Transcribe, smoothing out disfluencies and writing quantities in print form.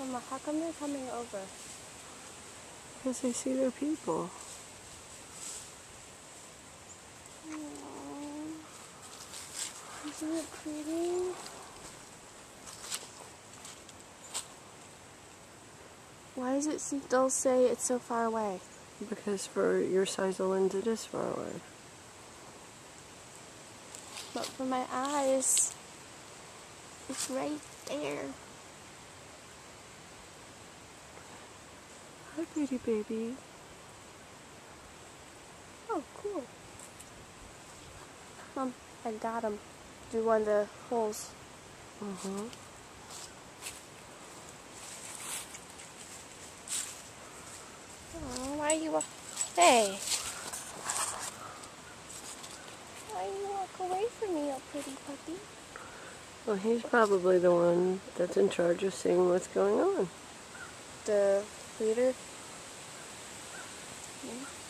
Mama, how come they're coming over? Because they see their people. Aww. Isn't it pretty? Why does it still say it's so far away? Because for your size of lens, it is far away. But for my eyes, it's right there. Hi, pretty baby. Oh, cool. Mom, I got him through one of the holes. Uh-huh. Oh, why you Hey! Why you walk away from me, oh pretty puppy? Well, he's probably the one that's in charge of seeing what's going on. The leader? Yeah.